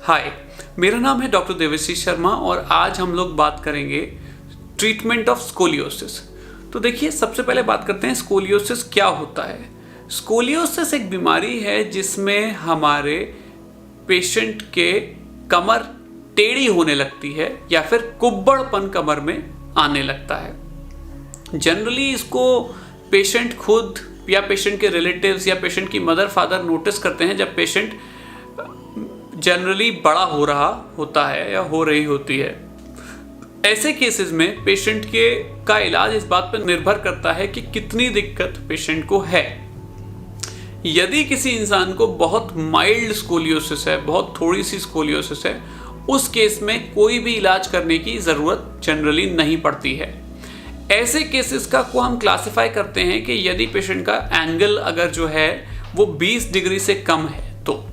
हाय, मेरा नाम है डॉक्टर देवश्री शर्मा और आज हम लोग बात करेंगे ट्रीटमेंट ऑफ स्कोलियोसिस। तो देखिए, सबसे पहले बात करते हैं स्कोलियोसिस क्या होता है। स्कोलियोसिस एक बीमारी है जिसमें हमारे पेशेंट के कमर टेढ़ी होने लगती है या फिर कुब्बड़पन कमर में आने लगता है। जनरली इसको पेशेंट खुद या पेशेंट के रिलेटिव्स या पेशेंट की मदर फादर नोटिस करते हैं जब पेशेंट जनरली बड़ा हो रहा होता है या हो रही होती है। ऐसे केसेस में पेशेंट का इलाज इस बात पर निर्भर करता है कि कितनी दिक्कत पेशेंट को है। यदि किसी इंसान को बहुत माइल्ड स्कोलियोसिस है, बहुत थोड़ी सी स्कोलियोसिस है, उस केस में कोई भी इलाज करने की ज़रूरत जनरली नहीं पड़ती है। ऐसे केसेस को हम क्लासिफाई करते हैं कि यदि पेशेंट का एंगल अगर जो है वो 20 डिग्री से कम है तो।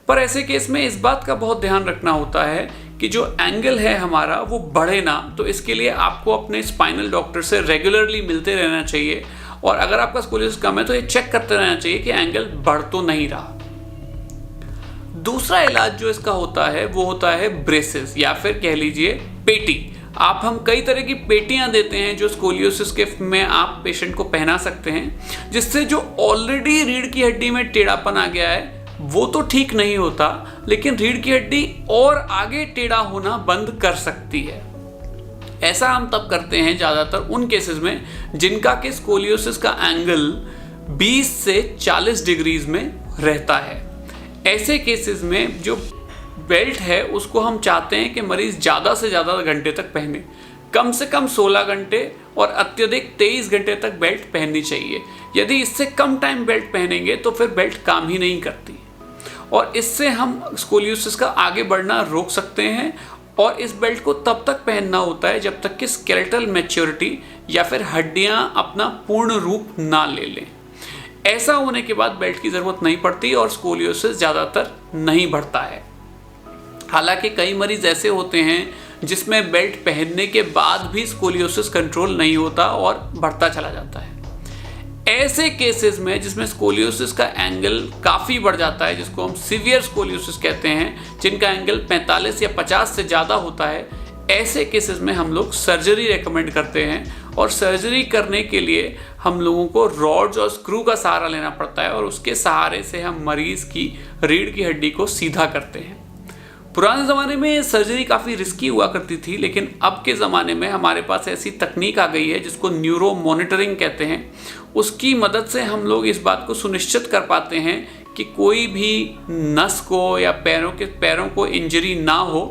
पर ऐसे केस में इस बात का बहुत ध्यान रखना होता है कि जो एंगल है हमारा वो बढ़े ना। तो इसके लिए आपको अपने स्पाइनल डॉक्टर से रेगुलरली मिलते रहना चाहिए और अगर आपका स्कोलियोसिस कम है तो ये चेक करते रहना चाहिए कि एंगल बढ़ तो नहीं रहा। दूसरा इलाज जो इसका होता है वो होता है ब्रेसेस या फिर कह लीजिए पेटी। हम कई तरह की पेटियां देते हैं जो स्कोलियोसिस के में आप पेशेंट को पहना सकते हैं, जिससे जो ऑलरेडी रीढ़ की हड्डी में टेढ़ापन आ गया है वो तो ठीक नहीं होता, लेकिन रीढ़ की हड्डी और आगे टेढ़ा होना बंद कर सकती है। ऐसा हम तब करते हैं ज़्यादातर उन केसेस में जिनका कि स्कोलियोसिस का एंगल 20 से 40 डिग्रीज में रहता है। ऐसे केसेस में जो बेल्ट है उसको हम चाहते हैं कि मरीज ज़्यादा से ज़्यादा घंटे तक पहने, कम से कम 16 घंटे और अत्यधिक 23 घंटे तक बेल्ट पहननी चाहिए। यदि इससे कम टाइम बेल्ट पहनेंगे तो फिर बेल्ट काम ही नहीं करती और इससे हम स्कोलियोसिस का आगे बढ़ना रोक सकते हैं। और इस बेल्ट को तब तक पहनना होता है जब तक कि स्केलेटल मैच्योरिटी या फिर हड्डियां अपना पूर्ण रूप ना ले लें। ऐसा होने के बाद बेल्ट की ज़रूरत नहीं पड़ती और स्कोलियोसिस ज़्यादातर नहीं बढ़ता है। हालांकि कई मरीज ऐसे होते हैं जिसमें बेल्ट पहनने के बाद भी स्कोलियोसिस कंट्रोल नहीं होता और बढ़ता चला जाता है। ऐसे केसेस में जिसमें स्कोलियोसिस का एंगल काफ़ी बढ़ जाता है, जिसको हम सीवियर स्कोलियोसिस कहते हैं, जिनका एंगल 45 या 50 से ज़्यादा होता है, ऐसे केसेस में हम लोग सर्जरी रेकमेंड करते हैं। और सर्जरी करने के लिए हम लोगों को रॉड्स और स्क्रू का सहारा लेना पड़ता है और उसके सहारे से हम मरीज़ की रीढ़ की हड्डी को सीधा करते हैं। पुराने ज़माने में सर्जरी काफ़ी रिस्की हुआ करती थी, लेकिन अब के ज़माने में हमारे पास ऐसी तकनीक आ गई है जिसको न्यूरो मॉनिटरिंग कहते हैं। उसकी मदद से हम लोग इस बात को सुनिश्चित कर पाते हैं कि कोई भी नस को या पैरों को इंजरी ना हो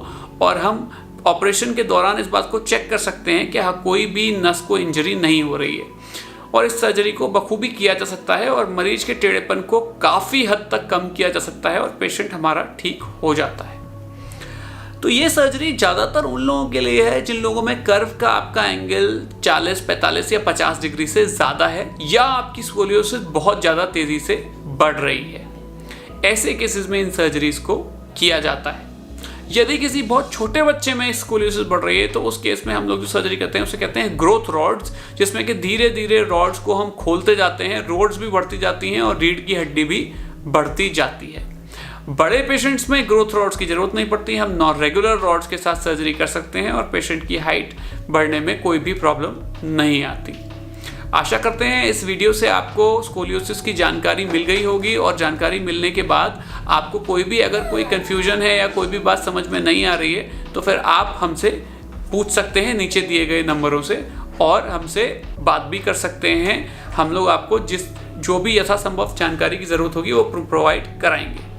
और हम ऑपरेशन के दौरान इस बात को चेक कर सकते हैं कि हाँ, कोई भी नस को इंजरी नहीं हो रही है। और इस सर्जरी को बखूबी किया जा सकता है और मरीज के टेढ़ेपन को काफ़ी हद तक कम किया जा सकता है और पेशेंट हमारा ठीक हो जाता है। तो ये सर्जरी ज़्यादातर उन लोगों के लिए है जिन लोगों में कर्व का आपका एंगल 40, 45 या 50 डिग्री से ज़्यादा है या आपकी स्कोलियोसिस बहुत ज़्यादा तेज़ी से बढ़ रही है। ऐसे केसेस में इन सर्जरीज को किया जाता है। यदि किसी बहुत छोटे बच्चे में स्कोलियोसिस बढ़ रही है तो उस केस में हम लोग जो सर्जरी करते हैं उसे कहते हैं ग्रोथ रॉड्स, जिसमें कि धीरे धीरे रॉड्स को हम खोलते जाते हैं, रॉड्स भी बढ़ती जाती हैं और रीढ़ की हड्डी भी बढ़ती जाती है। बड़े पेशेंट्स में ग्रोथ रॉड्स की ज़रूरत नहीं पड़ती, हम नॉन रेगुलर रॉड्स के साथ सर्जरी कर सकते हैं और पेशेंट की हाइट बढ़ने में कोई भी प्रॉब्लम नहीं आती। आशा करते हैं इस वीडियो से आपको स्कोलियोसिस की जानकारी मिल गई होगी और जानकारी मिलने के बाद आपको अगर कोई कन्फ्यूजन है या कोई भी बात समझ में नहीं आ रही है तो फिर आप हमसे पूछ सकते हैं नीचे दिए गए नंबरों से और हमसे बात भी कर सकते हैं। हम लोग आपको जो भी यथासंभव जानकारी की ज़रूरत होगी वो प्रोवाइड कराएंगे।